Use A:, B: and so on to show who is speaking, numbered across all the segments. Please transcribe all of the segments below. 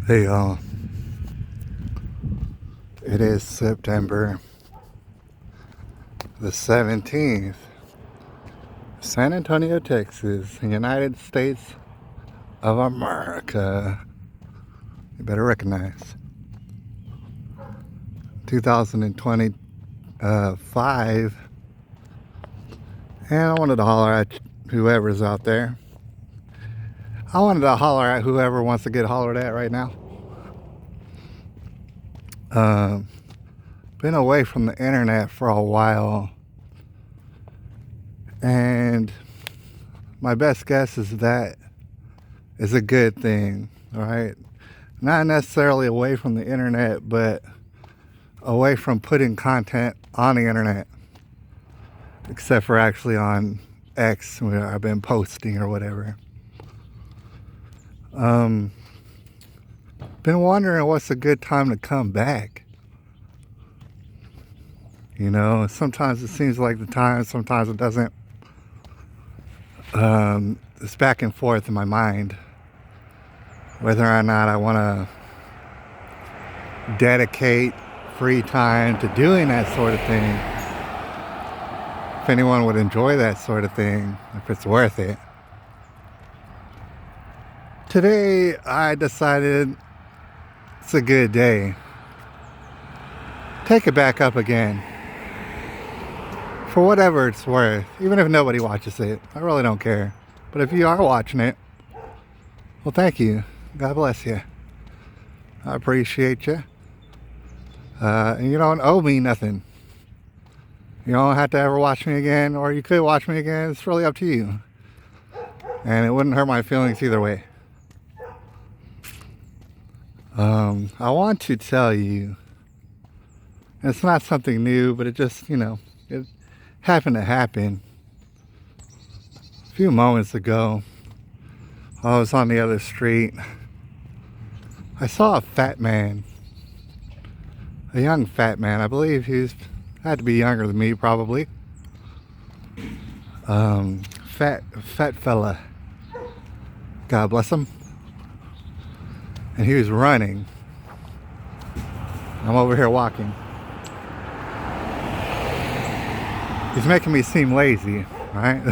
A: Hey y'all, it is September the 17th, San Antonio, Texas, United States of America. You better recognize 2025. And I wanted to holler at whoever's out there. I wanted to holler at whoever wants to get hollered at right now. Been away from the internet for a while, and my best guess is that is a good thing, all right? Not necessarily away from the internet, but away from putting content on the internet, except for actually on X, where I've been posting or whatever. Been wondering what's a good time to come back. You know, sometimes it seems like the time, sometimes it doesn't. It's back and forth in my mind whether or not I want to dedicate free time to doing that sort of thing. If anyone would enjoy that sort of thing, if it's worth it. Today, I decided it's a good day. Take it back up again. For whatever it's worth, even if nobody watches it, I really don't care. But if you are watching it, well, thank you. God bless you. I appreciate you. And you don't owe me nothing. You don't have to ever watch me again, or you could watch me again. It's really up to you. And it wouldn't hurt my feelings either way. I want to tell you, it's not something new, but it just, it happened to happen. A few moments ago, I was on the other street. I saw a fat man. A young fat man. I believe had to be younger than me, probably. Fat fella. God bless him. And he was running. I'm over here walking. He's making me seem lazy, right?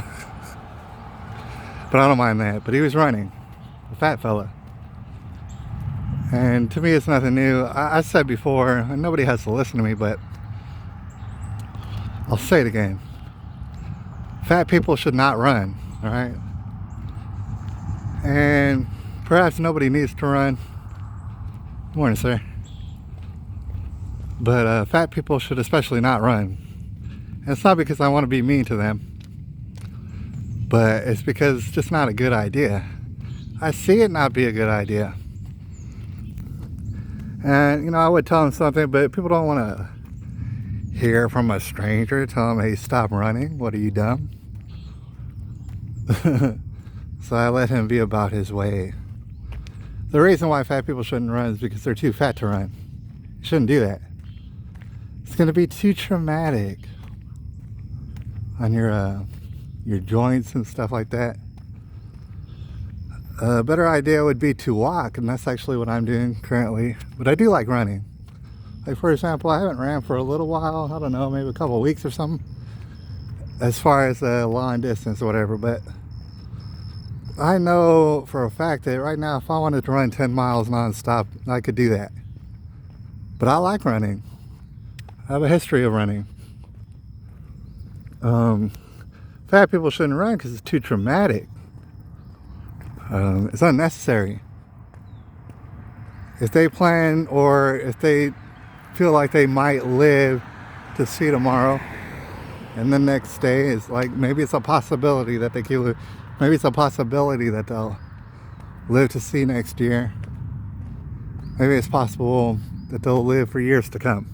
A: But I don't mind that. But he was running. A fat fella. And to me, it's nothing new. I said before, and nobody has to listen to me, but I'll say it again. Fat people should not run, all right? And perhaps nobody needs to run. Good morning, sir. But fat people should especially not run. And it's not because I want to be mean to them, but it's because it's just not a good idea. I see it not be a good idea. And, I would tell them something, but people don't want to hear from a stranger. Tell them, hey, stop running. What are you, dumb? So I let him be about his way. The reason why fat people shouldn't run is because they're too fat to run. You shouldn't do that. It's going to be too traumatic on your joints and stuff like that. A better idea would be to walk, and that's actually what I'm doing currently. But I do like running. Like, for example, I haven't ran for a little while. I don't know, maybe a couple of weeks or something, as far as long distance or whatever. But I know for a fact that right now, if I wanted to run 10 miles nonstop, I could do that. But I like running. I have a history of running. Fat people shouldn't run because it's too traumatic. It's unnecessary. If they plan, or if they feel like they might live to see tomorrow, and the next day is like, maybe it's a possibility that they can live. Maybe it's a possibility that they'll live to see next year. Maybe it's possible that they'll live for years to come.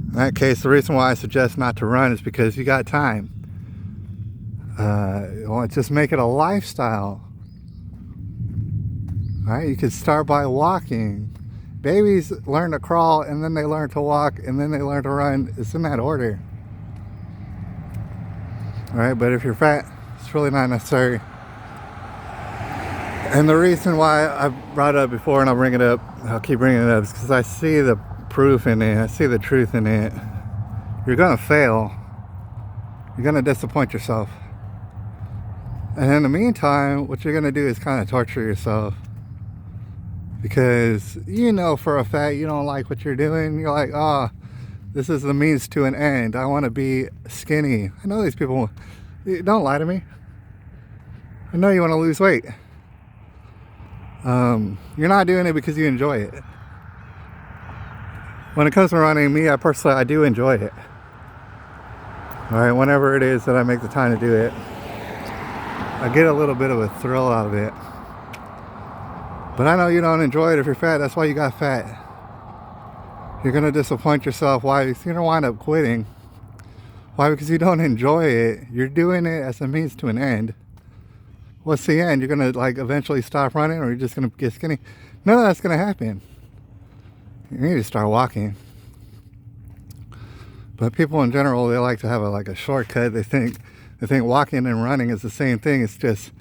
A: In that case, the reason why I suggest not to run is because you got time. Just make it a lifestyle. All right, you could start by walking. Babies learn to crawl, and then they learn to walk, and then they learn to run. It's in that order. All right, but if you're fat, it's really not necessary. And the reason why I brought it up before, and I'll bring it up, I'll keep bringing it up, is because I see the proof in it. I see the truth in it. You're gonna fail. You're gonna disappoint yourself. And in the meantime, what you're gonna do is kind of torture yourself, because you know for a fact you don't like what you're doing. You're like, oh, this is the means to an end. I want to be skinny. I know these people. Don't lie to me. I know you want to lose weight. You're not doing it because you enjoy it. When it comes to running, me, I do enjoy it. All right, whenever it is that I make the time to do it, I get a little bit of a thrill out of it. But I know you don't enjoy it if you're fat. That's why you got fat. You're going to disappoint yourself. Why? You're going to wind up quitting. Why? Because you don't enjoy it. You're doing it as a means to an end. What's the end? You're going to like eventually stop running, or you're just going to get skinny? None of that's going to happen. You need to start walking. But people in general, they like to have a shortcut. They think walking and running is the same thing. It's just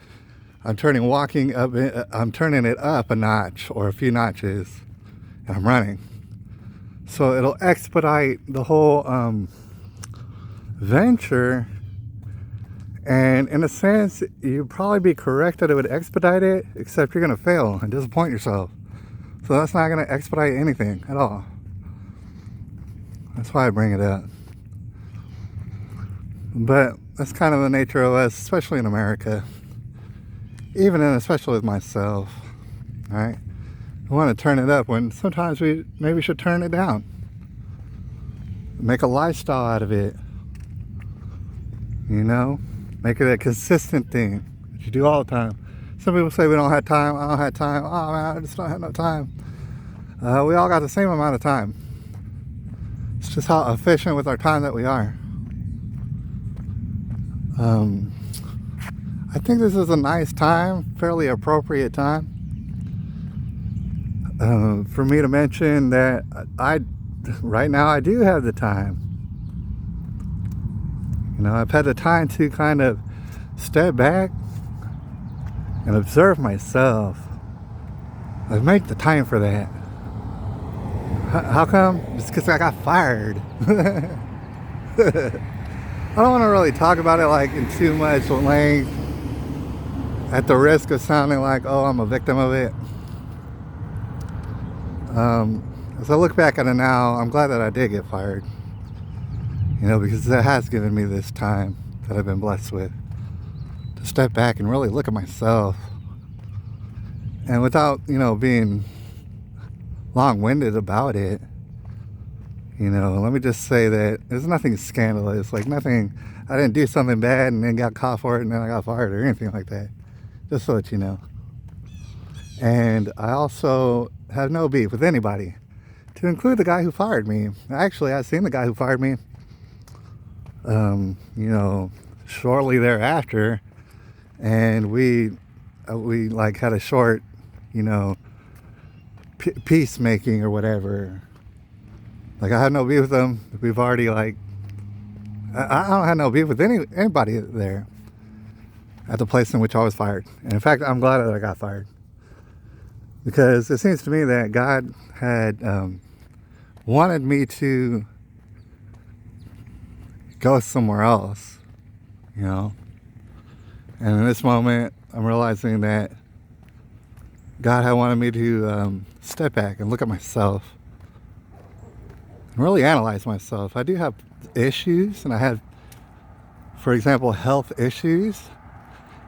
A: I'm turning it up a notch or a few notches, and I'm running. So it'll expedite the whole venture. And in a sense, you'd probably be correct that it would expedite it, except you're going to fail and disappoint yourself. So that's not going to expedite anything at all. That's why I bring it up. But that's kind of the nature of us, especially in America. Especially with myself. All right? We want to turn it up when sometimes we maybe should turn it down. Make a lifestyle out of it. You know? Make it a consistent thing that you do all the time. Some people say we don't have time. I don't have time. Oh man, I just don't have no time. We all got the same amount of time. It's just how efficient with our time that we are. I think this is a nice time, fairly appropriate time, for me to mention that right now I do have the time. You know, I've had the time to kind of step back and observe myself. I've made the time for that. How come? It's because I got fired. I don't want to really talk about it like in too much length, at the risk of sounding like, oh, I'm a victim of it. As I look back at it now, I'm glad that I did get fired. You know, because it has given me this time that I've been blessed with to step back and really look at myself. And without, being long-winded about it, let me just say that there's nothing scandalous, like nothing, I didn't do something bad and then got caught for it and then I got fired or anything like that. Just so that you know. And I also have no beef with anybody, to include the guy who fired me. Actually, I seen the guy who fired me, shortly thereafter, and we like had a short, peacemaking or whatever. Like, I had no beef with him. We've already I don't have no beef with anybody there at the place in which I was fired. And in fact, I'm glad that I got fired, because it seems to me that God had wanted me to go somewhere else, And in this moment, I'm realizing that God had wanted me to step back and look at myself and really analyze myself. I do have issues, and I have, for example, health issues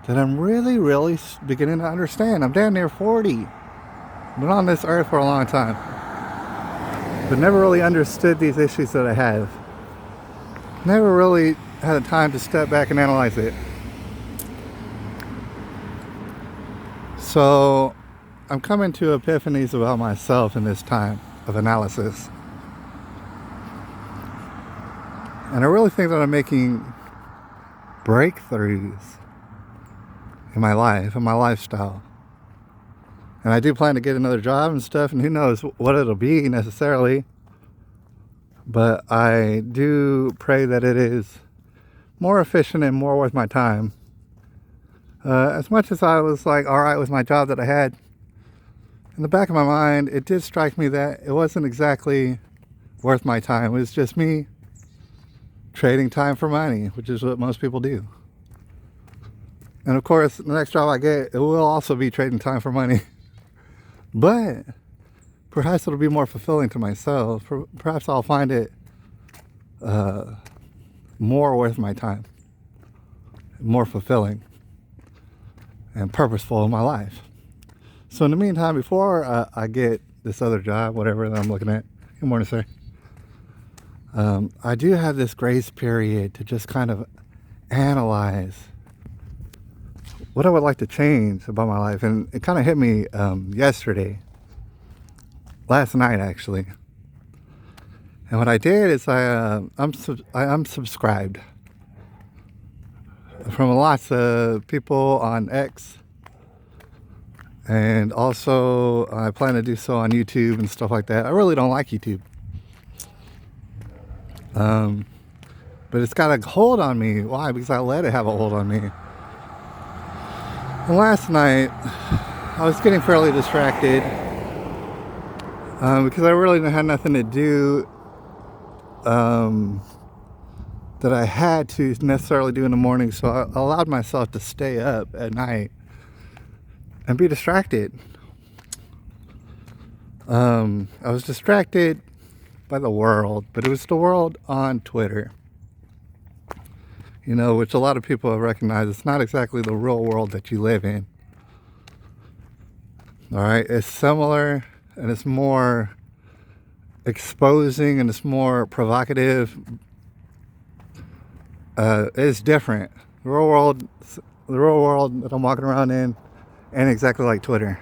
A: that I'm really, really beginning to understand. I'm damn near 40. I've been on this earth for a long time, but never really understood these issues that I have. Never really had a time to step back and analyze it. So I'm coming to epiphanies about myself in this time of analysis. And I really think that I'm making breakthroughs in my life, in my lifestyle. And I do plan to get another job and stuff, and who knows what it'll be necessarily. But I do pray that it is more efficient and more worth my time. As much as I was like all right with my job that I had, in the back of my mind, it did strike me that it wasn't exactly worth my time. It was just me trading time for money, which is what most people do. And of course, the next job I get, it will also be trading time for money. But perhaps it'll be more fulfilling to myself. Perhaps I'll find it more worth my time, more fulfilling and purposeful in my life. So in the meantime, before I get this other job, whatever that I'm looking at, good morning, sir. I do have this grace period to just kind of analyze what I would like to change about my life. And it kind of hit me last night actually. And what I did is I unsubscribed from lots of people on X. And also I plan to do so on YouTube and stuff like that. I really don't like YouTube. But it's got a hold on me. Why? Because I let it have a hold on me. And last night, I was getting fairly distracted because I really had nothing to do that I had to necessarily do in the morning. So I allowed myself to stay up at night and be distracted. I was distracted by the world, but it was the world on Twitter. You know, which a lot of people have recognized it's not exactly the real world that you live in. All right, it's similar and it's more exposing and it's more provocative. It's different. The real world that I'm walking around in ain't exactly like Twitter.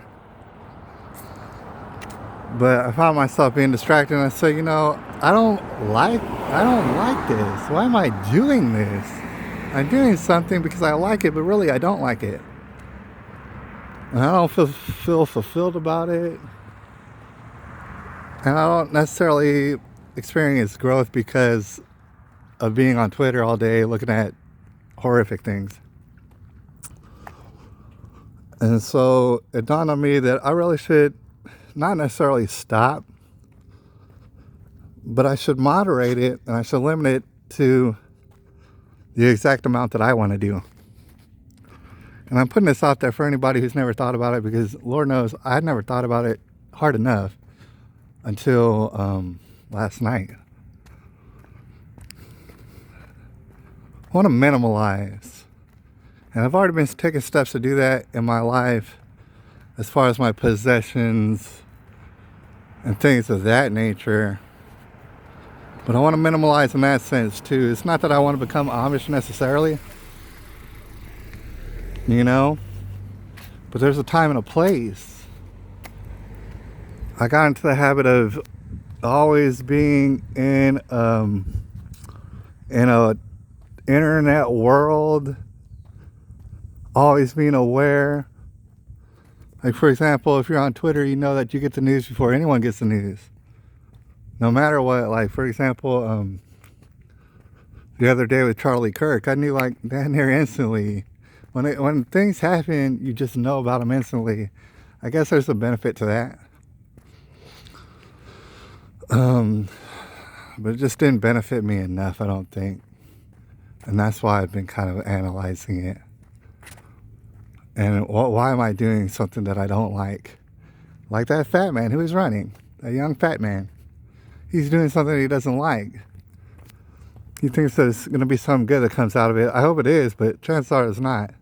A: But I found myself being distracted and I said, you know, I don't like this. Why am I doing this? I'm doing something because I like it, but really I don't like it. And I don't feel fulfilled about it. And I don't necessarily experience growth because of being on Twitter all day looking at horrific things. And so it dawned on me that I really should not necessarily stop, but I should moderate it and I should limit it to the exact amount that I want to do. And I'm putting this out there for anybody who's never thought about it, because Lord knows I had never thought about it hard enough until last night. I want to minimalize. And I've already been taking steps to do that in my life as far as my possessions and things of that nature. But I want to minimalize in that sense too. It's not that I want to become Amish necessarily, you know, but there's a time and a place. I got into the habit of always being in a internet world, always being aware. Like, for example, if you're on Twitter, you know that you get the news before anyone gets the news. No matter what. Like, for example, the other day with Charlie Kirk, I knew like damn near instantly. When things happen, you just know about them instantly. I guess there's a benefit to that. But it just didn't benefit me enough, I don't think. And that's why I've been kind of analyzing it. And why am I doing something that I don't like? Like that fat man who was running, that young fat man. He's doing something he doesn't like. He thinks there's going to be something good that comes out of it. I hope it is, but chances are it's not.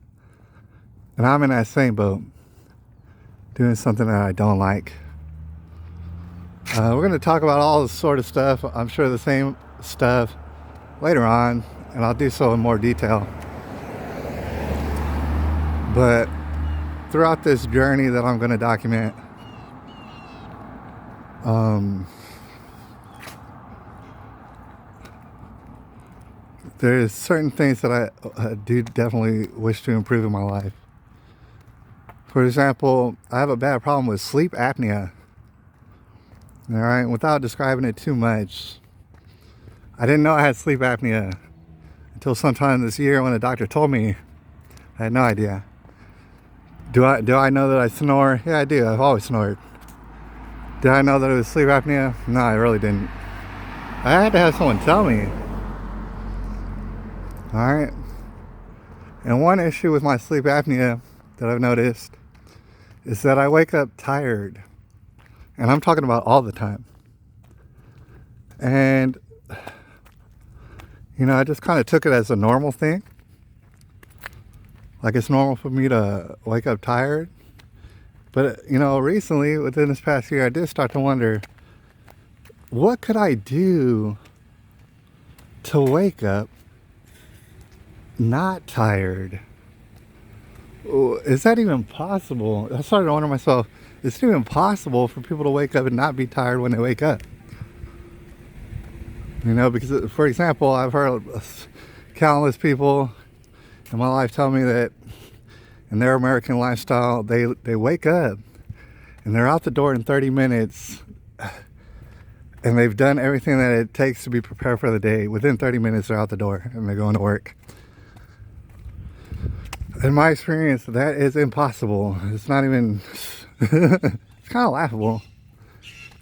A: And I'm in that same boat, doing something that I don't like. We're going to talk about all this sort of stuff. I'm sure the same stuff later on, and I'll do so in more detail. But throughout this journey that I'm going to document, there's certain things that I do definitely wish to improve in my life. For example, I have a bad problem with sleep apnea. All right, without describing it too much, I didn't know I had sleep apnea until sometime this year when a doctor told me. I had no idea. Do I know that I snore? Yeah, I do. I've always snored. Did I know that it was sleep apnea? No, I really didn't. I had to have someone tell me. Alright. And one issue with my sleep apnea that I've noticed is that I wake up tired. And I'm talking about all the time. And, I just kind of took it as a normal thing. Like it's normal for me to wake up tired. But, recently, within this past year, I did start to wonder, what could I do to wake up not tired? Is that even possible? I started to wonder myself, is it even possible for people to wake up and not be tired when they wake up? Because, for example, I've heard countless people in my life tell me that in their American lifestyle, they wake up and they're out the door in 30 minutes and they've done everything that it takes to be prepared for the day. Within 30 minutes, they're out the door and they're going to work. In my experience, that is impossible. It's not even, it's kind of laughable.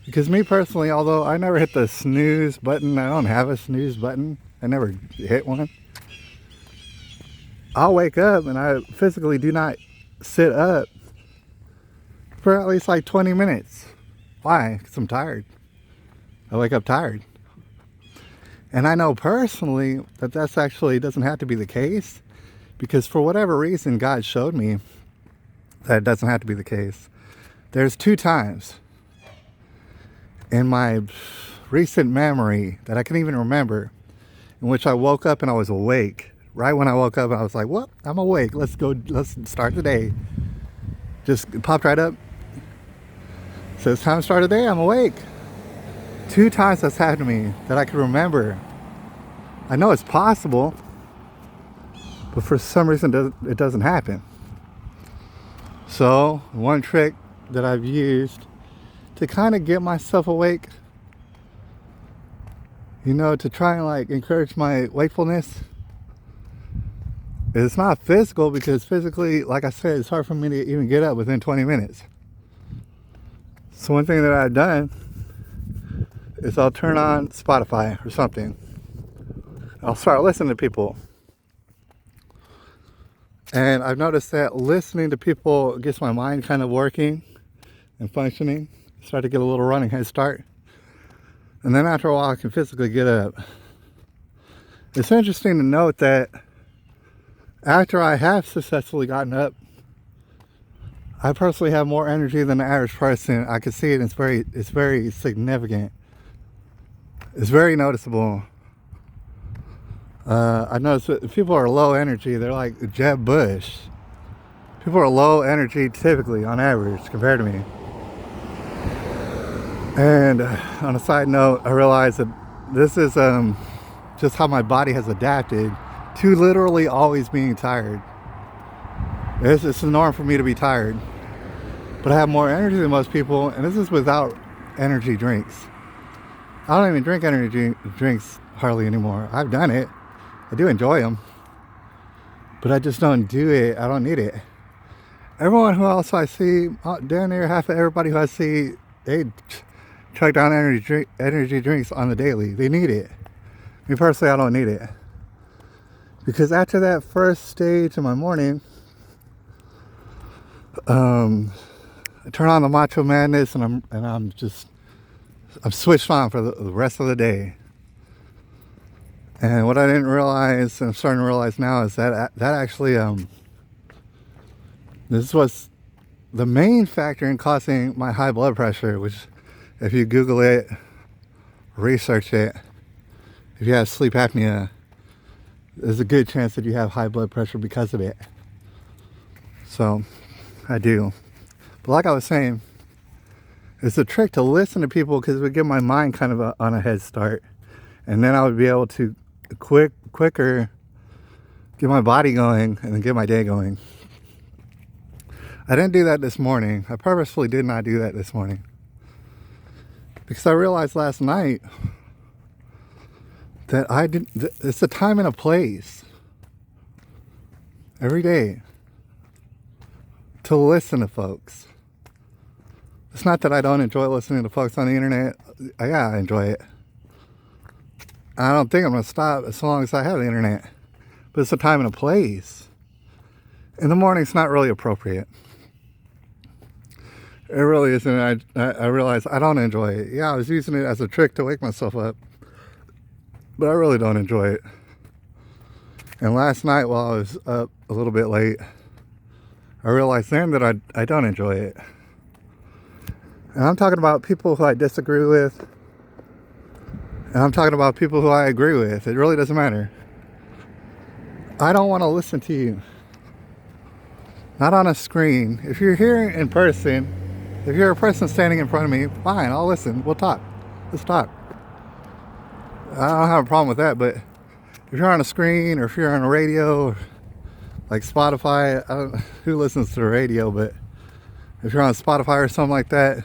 A: Because me personally, although I never hit the snooze button, I don't have a snooze button. I never hit one. I'll wake up and I physically do not sit up for at least like 20 minutes. Why? Because I'm tired. I wake up tired. And I know personally that that's actually doesn't have to be the case, because for whatever reason God showed me that it doesn't have to be the case. There's 2 times in my recent memory that I can even remember in which I woke up and I was awake. Right when I woke up, I was like, well, I'm awake. Let's start the day. Just popped right up. So it's time to start the day, I'm awake. 2 times that's happened to me that I can remember. I know it's possible, but for some reason it doesn't happen. So one trick that I've used to kind of get myself awake, to try and encourage my wakefulness, it's not physical, because physically, like I said, it's hard for me to even get up within 20 minutes. So one thing that I've done is I'll turn on Spotify or something. I'll start listening to people. And I've noticed that listening to people gets my mind kind of working and functioning. Start to get a little running head start. And then after a while, I can physically get up. It's interesting to note that after I have successfully gotten up, I personally have more energy than the average person. I can see it. It's very significant. It's very noticeable. I noticed that if people are low energy, they're like Jeb Bush. People are low energy typically on average compared to me. And on a side note, I realized that this is just how my body has adapted to literally always being tired. It's the norm for me to be tired. But I have more energy than most people, and this is without energy drinks. I don't even drink energy drinks hardly anymore. I've done it. I do enjoy them. But I just don't do it. I don't need it. Everyone who else I see, down near half of everybody who I see, they chug down energy drinks on the daily. They need it. Me personally, I don't need it. Because after that first stage in my morning, I turn on the Macho Madness and I'm switched on for the rest of the day. And what I didn't realize, and I'm starting to realize now, is that actually this was the main factor in causing my high blood pressure, which if you Google it, research it, if you have sleep apnea, there's a good chance that you have high blood pressure because of it. So, I do. But like I was saying, it's a trick to listen to people, because it would get my mind kind of on a head start. And then I would be able to quicker get my body going and then get my day going. I didn't do that this morning. I purposefully did not do that this morning. Because I realized last night that it's a time and a place every day to listen to folks. It's not that I don't enjoy listening to folks on the internet. Yeah, I enjoy it. I don't think I'm going to stop as long as I have the internet. But it's a time and a place. In the morning, it's not really appropriate. It really isn't. I realize I don't enjoy it. Yeah, I was using it as a trick to wake myself up. But I really don't enjoy it. And last night while I was up a little bit late, I realized then that I don't enjoy it. And I'm talking about people who I disagree with. And I'm talking about people who I agree with. It really doesn't matter. I don't want to listen to you. Not on a screen. If you're here in person, if you're a person standing in front of me, fine, I'll listen. We'll talk. Let's talk. I don't have a problem with that, but if you're on a screen or if you're on a radio, like Spotify, I don't know who listens to the radio, but if you're on Spotify or something like that,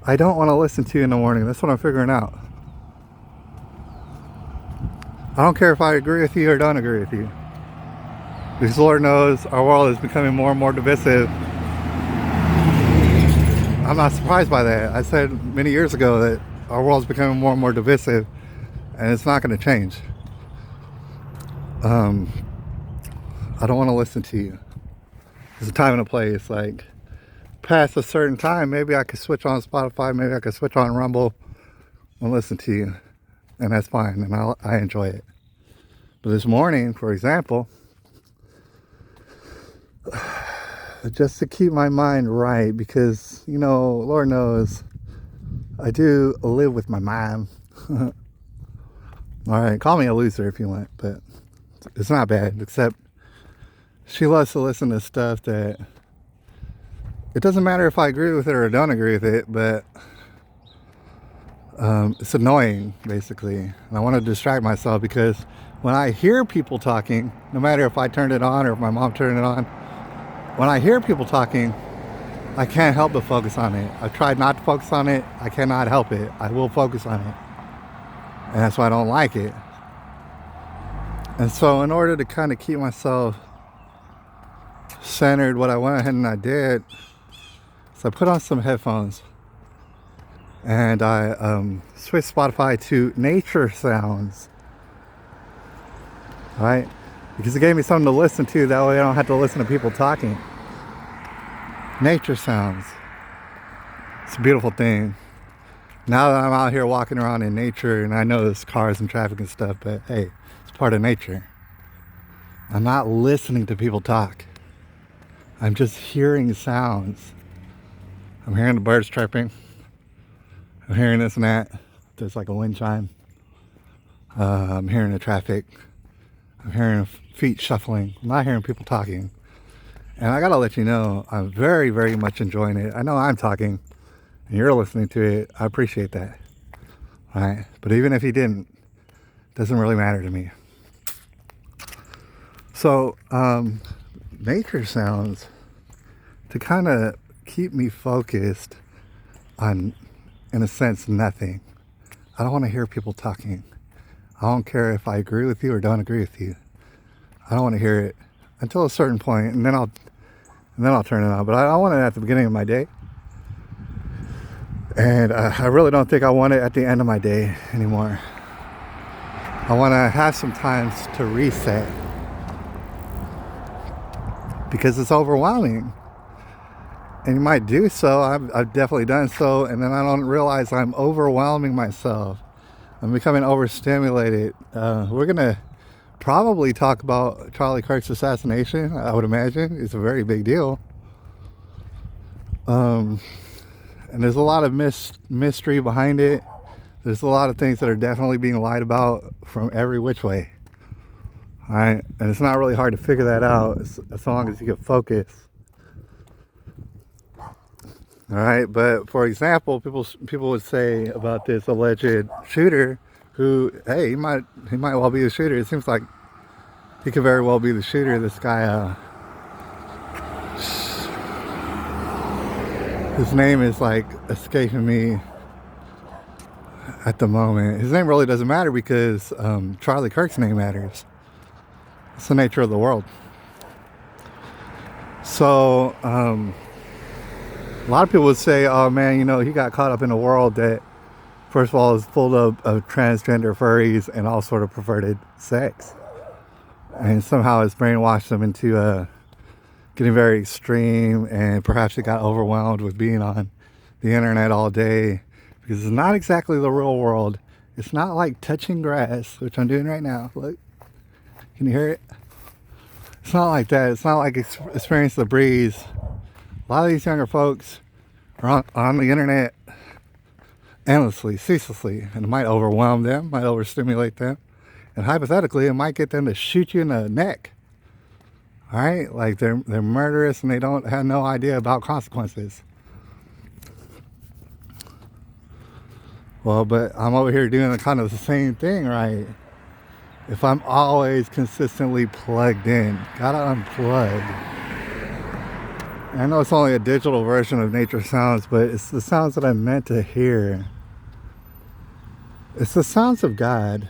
A: I don't want to listen to you in the morning. That's what I'm figuring out. I don't care if I agree with you or don't agree with you. Because Lord knows our world is becoming more and more divisive. I'm not surprised by that. I said many years ago that our world is becoming more and more divisive, and it's not going to change. I don't want to listen to you. There's a time and a place. Like, past a certain time, maybe I could switch on Spotify, maybe I could switch on Rumble and listen to you. And that's fine, and I enjoy it. But this morning, for example, just to keep my mind right, because, you know, Lord knows, I do live with my mom. All right, call me a loser if you want, but it's not bad, except she loves to listen to stuff that, it doesn't matter if I agree with it or don't agree with it, but it's annoying, basically. And I want to distract myself because when I hear people talking, no matter if I turned it on or if my mom turned it on, when I hear people talking, I can't help but focus on it. I've tried not to focus on it. I cannot help it. I will focus on it. And that's why I don't like it. And so in order to kind of keep myself centered, what I went ahead and I did, so I put on some headphones and I switched Spotify to nature sounds. All right? Because it gave me something to listen to. That way I don't have to listen to people talking. Nature sounds. It's a beautiful thing. Now that I'm out here walking around in nature, and I know there's cars and traffic and stuff, but hey, it's part of nature. I'm not listening to people talk. I'm just hearing sounds. I'm hearing the birds chirping. I'm hearing this and that. There's like a wind chime. I'm hearing the traffic. I'm hearing feet shuffling. I'm not hearing people talking. And I gotta let you know, I'm very, very much enjoying it. I know I'm talking and you're listening to it. I appreciate that. All right? But even if you didn't, it doesn't really matter to me. So, nature sounds, to kind of keep me focused on, in a sense, nothing. I don't want to hear people talking. I don't care if I agree with you or don't agree with you. I don't want to hear it until a certain point, and then I'll turn it on. But I want it at the beginning of my day, and I really don't think I want it at the end of my day anymore. I want to have some times to reset because it's overwhelming. And you might do so. I've definitely done so, and then I don't realize I'm overwhelming myself. I'm becoming overstimulated. We're gonna probably talk about Charlie Kirk's assassination. I would imagine it's a very big deal. And there's a lot of mystery behind it. There's a lot of things that are definitely being lied about from every which way. All right, and it's not really hard to figure that out as long as you get focused. All right, but for example, people would say about this alleged shooter, who, hey, he might well be the shooter. It seems like he could very well be the shooter. This guy, his name is like escaping me at the moment. His name really doesn't matter because Charlie Kirk's name matters. It's the nature of the world. So, a lot of people would say, oh man, he got caught up in a world that, first of all, is full of transgender furries and all sort of perverted sex. And somehow it's brainwashed them into getting very extreme, and perhaps it got overwhelmed with being on the internet all day, because it's not exactly the real world. It's not like touching grass, which I'm doing right now. Look, can you hear it? It's not like that. It's not like experience the breeze. A lot of these younger folks are on the internet endlessly, ceaselessly, and it might overwhelm them, might overstimulate them, and hypothetically, it might get them to shoot you in the neck. All right, like they're murderous and they don't have no idea about consequences. Well, but I'm over here doing kind of the same thing, right? If I'm always consistently plugged in, gotta unplug. I know it's only a digital version of nature sounds, but it's the sounds that I'm meant to hear. It's the sounds of God.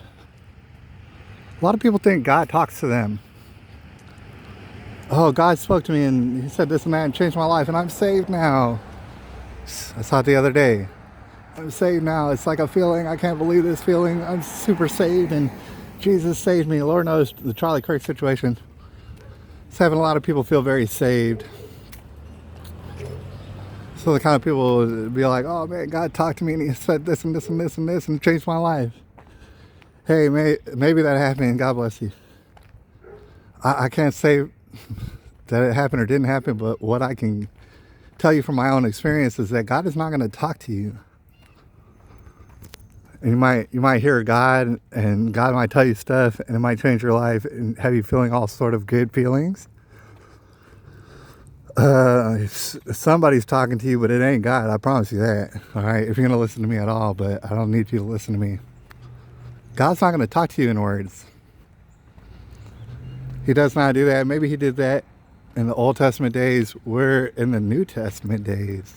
A: A lot of people think God talks to them. Oh, God spoke to me and he said this and that and changed my life and I'm saved now. I saw it the other day. I'm saved now. It's like a feeling. I can't believe this feeling. I'm super saved and Jesus saved me. Lord knows the Charlie Kirk situation. It's having a lot of people feel very saved. So the kind of people would be like, oh man, God talked to me and he said this and this and this and this and changed my life. Hey, maybe that happened and God bless you. I can't say that it happened or didn't happen, but what I can tell you from my own experience is that God is not going to talk to you. And you might hear God and God might tell you stuff and it might change your life and have you feeling all sort of good feelings. Somebody's talking to you, but it ain't God. I promise you that. All right, if you're going to listen to me at all, but I don't need you to listen to me. God's not going to talk to you in words. He does not do that. Maybe he did that in the Old Testament days. We're in the New Testament days.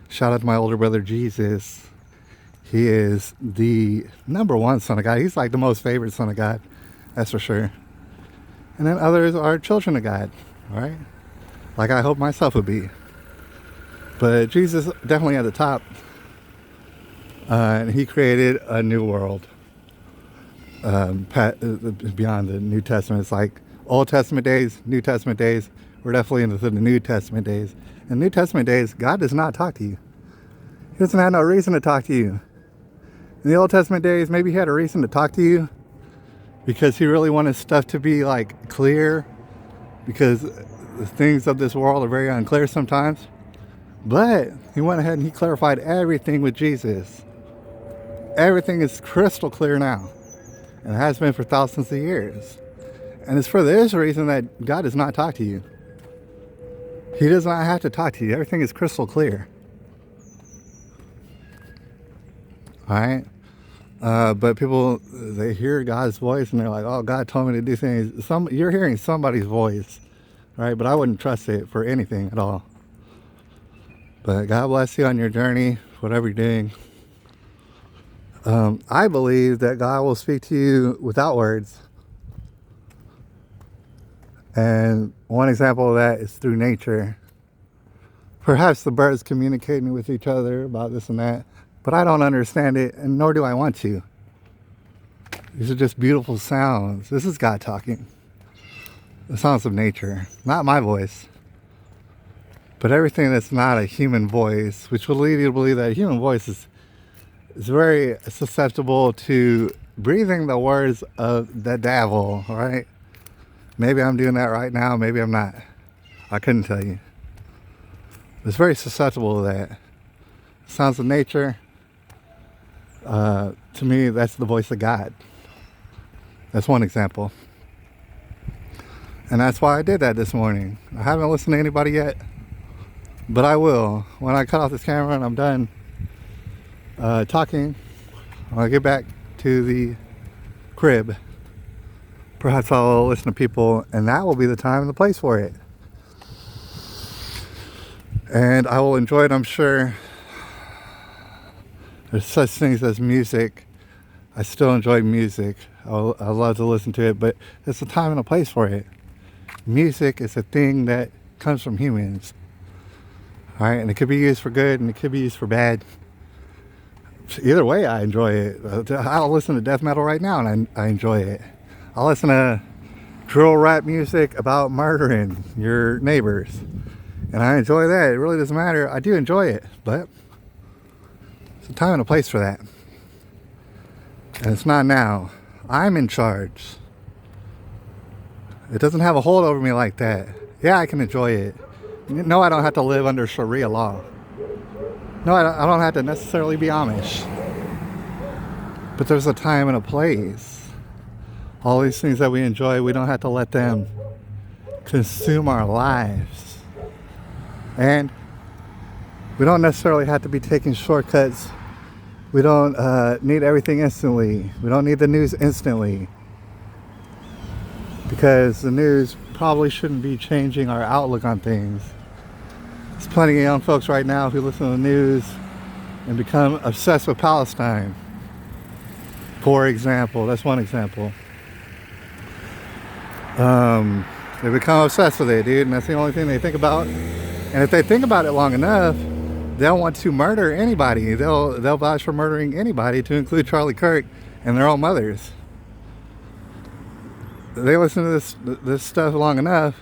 A: Shout out to my older brother, Jesus. He is the number one son of God. He's like the most favorite son of God. That's for sure. And then others are children of God. All right. Like I hope myself would be. But Jesus definitely at the top. And he created a new world. Beyond the New Testament. It's like Old Testament days, New Testament days. We're definitely into the New Testament days. In New Testament days, God does not talk to you. He doesn't have no reason to talk to you. In the Old Testament days, maybe he had a reason to talk to you because he really wanted stuff to be like clear, because the things of this world are very unclear sometimes. But he went ahead and he clarified everything with Jesus. Everything is crystal clear now. And it has been for thousands of years. And it's for this reason that God does not talk to you. He does not have to talk to you. Everything is crystal clear. Alright? But people, they hear God's voice and they're like, oh, God told me to do things. You're hearing somebody's voice. Right? But I wouldn't trust it for anything at all. But God bless you on your journey, whatever you're doing. I believe that God will speak to you without words. And one example of that is through nature. Perhaps the birds communicating with each other about this and that, but I don't understand it, and nor do I want to. These are just beautiful sounds. This is God talking. The sounds of nature, not my voice. But everything that's not a human voice, which will lead you to believe that a human voice is very susceptible to breathing the words of the devil, right? Maybe I'm doing that right now, maybe I'm not. I couldn't tell you. It's very susceptible to that. Sounds of nature, to me, that's the voice of God. That's one example. And that's why I did that this morning. I haven't listened to anybody yet, but I will. When I cut off this camera and I'm done talking, when I get back to the crib, perhaps I'll listen to people, and that will be the time and the place for it. And I will enjoy it, I'm sure. There's such things as music. I still enjoy music. I love to listen to it, but there's a time and a place for it. Music is a thing that comes from humans. All right, and it could be used for good and it could be used for bad. Either way, I enjoy it. I'll listen to death metal right now and I enjoy it. I'll listen to drill rap music about murdering your neighbors, and I enjoy that. It really doesn't matter. I do enjoy it, but there's a time and a place for that, and it's not now. I'm in charge. It doesn't have a hold over me like that. Yeah, I can enjoy it. No, I don't have to live under Sharia law. No, I don't have to necessarily be Amish. But there's a time and a place. All these things that we enjoy, we don't have to let them consume our lives. And we don't necessarily have to be taking shortcuts. We don't need everything instantly. We don't need the news instantly. Because the news probably shouldn't be changing our outlook on things. There's plenty of young folks right now who listen to the news and become obsessed with Palestine. For example, that's one example. They become obsessed with it, dude, and that's the only thing they think about. And if they think about it long enough, they'll want to murder anybody. They'll vouch for murdering anybody, to include Charlie Kirk and their own mothers. They listen to this stuff long enough,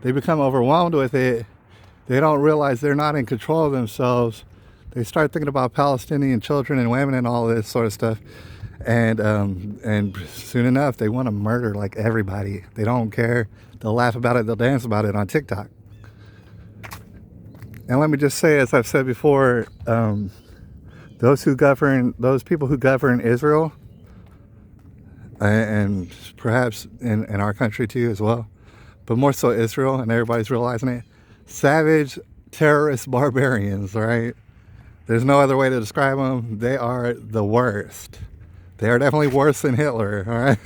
A: they become overwhelmed with it. They don't realize they're not in control of themselves. They start thinking about Palestinian children and women and all this sort of stuff. And soon enough, they want to murder like everybody. They don't care. They'll laugh about it. They'll dance about it on TikTok. And let me just say, as I've said before, those people who govern Israel, and perhaps in our country too as well, but more so Israel, and everybody's realizing it, savage terrorist barbarians, right? There's no other way to describe them. They are the worst. They are definitely worse than Hitler, all right?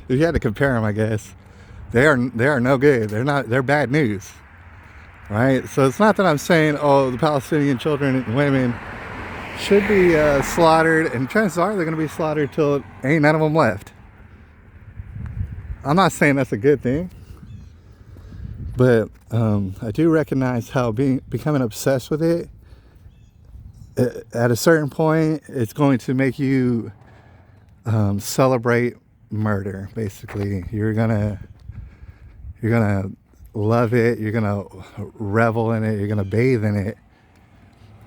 A: If you had to compare them, I guess. They are no good. They're bad news, right? So it's not that I'm saying, oh, the Palestinian children and women should be slaughtered, and chances are they're going to be slaughtered till ain't none of them left. I'm not saying that's a good thing, but I do recognize how becoming obsessed with it, at a certain point, it's going to make you celebrate murder. Basically, you're gonna love it. You're gonna revel in it. You're gonna bathe in it.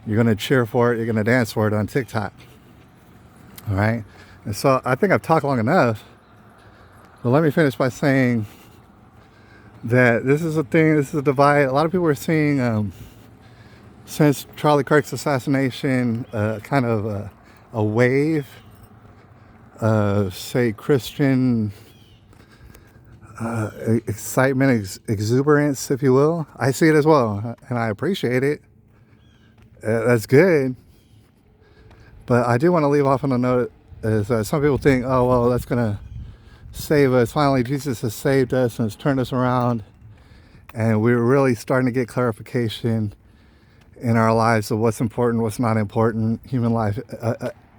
A: You're gonna cheer for it. You're gonna dance for it on TikTok. All right. And so I think I've talked long enough. But let me finish by saying that this is a thing. This is a divide. A lot of people are seeing. Since Charlie Kirk's assassination, kind of a wave of, say, Christian excitement, exuberance, if you will. I see it as well, and I appreciate it. That's good. But I do want to leave off on a note, is some people think, oh, well, that's going to save us. Finally, Jesus has saved us and has turned us around, and we're really starting to get clarification in our lives of what's important, what's not important. Human life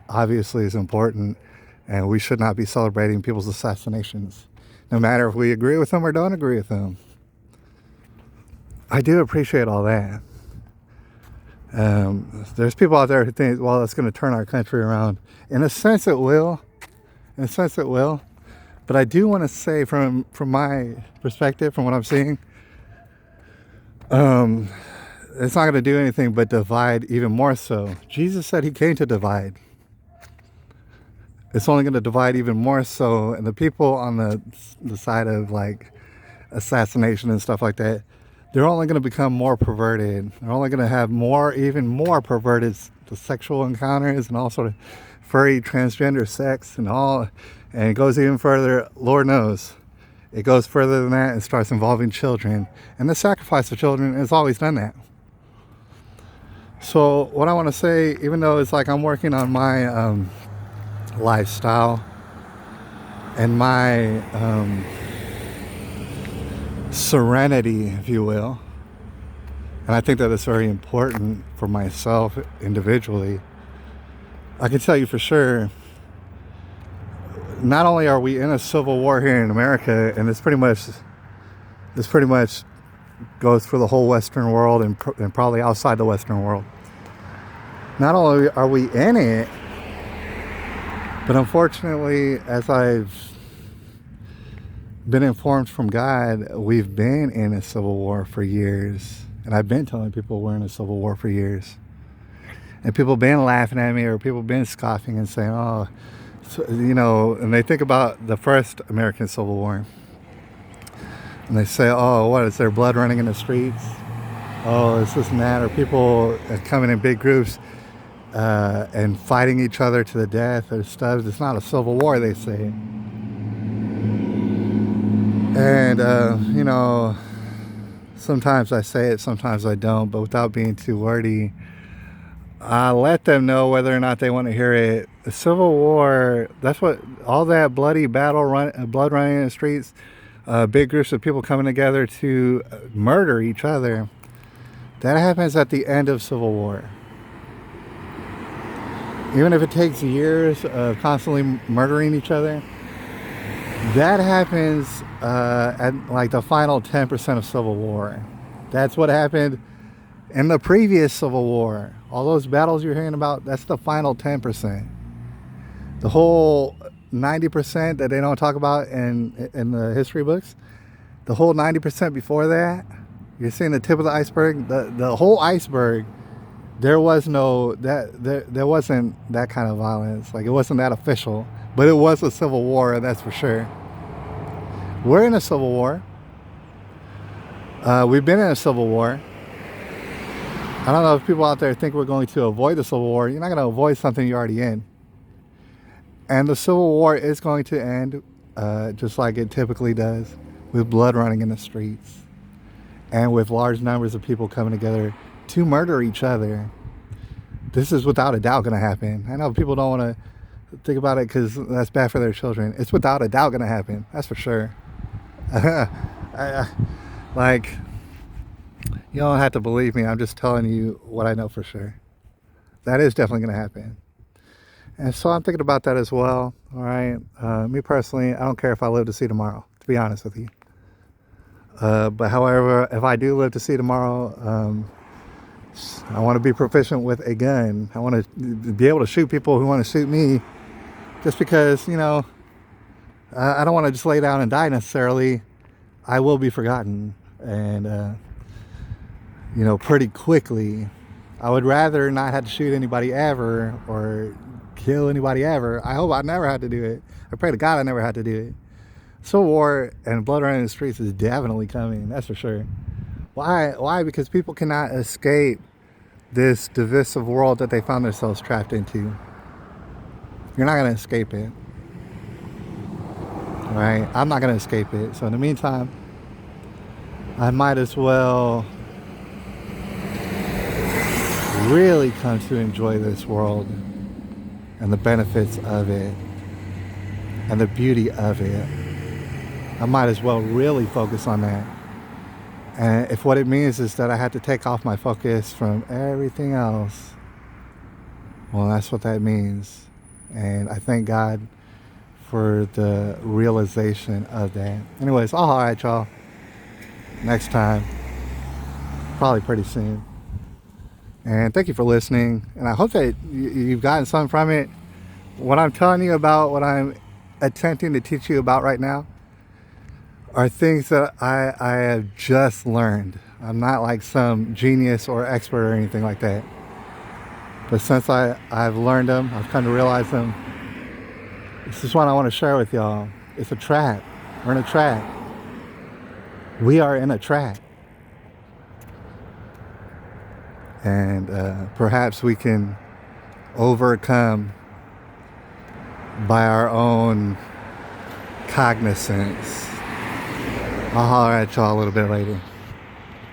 A: obviously is important, and we should not be celebrating people's assassinations, no matter if we agree with them or don't agree with them. I do appreciate all that. There's people out there who think, well, it's going to turn our country around. In a sense, it will. In a sense, it will. But I do want to say, from my perspective, from what I'm seeing, it's not going to do anything but divide even more so. Jesus said he came to divide. It's only going to divide even more so. And the people on the side of like assassination and stuff like that, they're only going to become more perverted. They're only going to have even more perverted the sexual encounters and all sort of furry transgender sex and all. And it goes even further. Lord knows. It goes further than that and starts involving children. And the sacrifice of children has always done that. So what I want to say, even though it's like I'm working on my lifestyle and my serenity, if you will, and I think that it's very important for myself individually, I can tell you for sure, not only are we in a civil war here in America, and it's pretty much goes for the whole Western world and probably outside the Western world. Not only are we in it, but unfortunately, as I've been informed from God, we've been in a civil war for years. And I've been telling people we're in a civil war for years. And people been laughing at me, or people been scoffing and saying, oh, so, and they think about the first American Civil War. And they say, oh, what, is there blood running in the streets? Oh, it's this and that. Or people coming in big groups and fighting each other to the death or stuff. It's not a civil war, they say. And, sometimes I say it, sometimes I don't, but without being too wordy, I let them know whether or not they want to hear it. The Civil War, that's what, all that bloody blood running in the streets, big groups of people coming together to murder each other, that happens at the end of Civil War. Even if it takes years of constantly murdering each other, that happens at like the final 10% of Civil War. That's what happened in the previous Civil War. All those battles you're hearing about, that's the final 10%. The whole 90% that they don't talk about in the history books, the whole 90% before that, you're seeing the tip of the iceberg. The whole iceberg, there wasn't that kind of violence. Like, it wasn't that official, but it was a civil war, that's for sure. We're in a civil war. We've been in a civil war. I don't know if people out there think we're going to avoid the civil war. You're not going to avoid something you're already in. And the civil war is going to end just like it typically does, with blood running in the streets and with large numbers of people coming together to murder each other. This is without a doubt going to happen. I know people don't want to think about it because that's bad for their children. It's without a doubt going to happen. That's for sure. Like, you don't have to believe me. I'm just telling you what I know for sure. That is definitely going to happen. And so I'm thinking about that as well. All right. Me personally, I don't care if I live to see tomorrow, to be honest with you. But however, if I do live to see tomorrow, I want to be proficient with a gun. I want to be able to shoot people who want to shoot me, just because, I don't want to just lay down and die necessarily. I will be forgotten. And, pretty quickly. I would rather not have to shoot anybody ever or kill anybody ever. I hope I never had to do it. I pray to God I never had to do it. Civil war and blood running in the streets is definitely coming. That's for sure. Why? Because people cannot escape this divisive world that they found themselves trapped into. You're not going to escape it. All right? I'm not going to escape it. So in the meantime, I might as well really come to enjoy this world and the benefits of it and the beauty of it. I might as well really focus on that. And if what it means is that I had to take off my focus from everything else, well, that's what that means. And I thank God for the realization of that. Anyways, I'll holler at y'all next time, probably pretty soon. And thank you for listening. And I hope that you've gotten something from it. What I'm telling you about, what I'm attempting to teach you about right now, are things that I have just learned. I'm not like some genius or expert or anything like that. But since I've learned them, I've come to realize them, this is what I want to share with y'all. It's a trap. We're in a trap. We are in a trap. And perhaps we can overcome by our own cognizance. I'll holler at y'all a little bit later.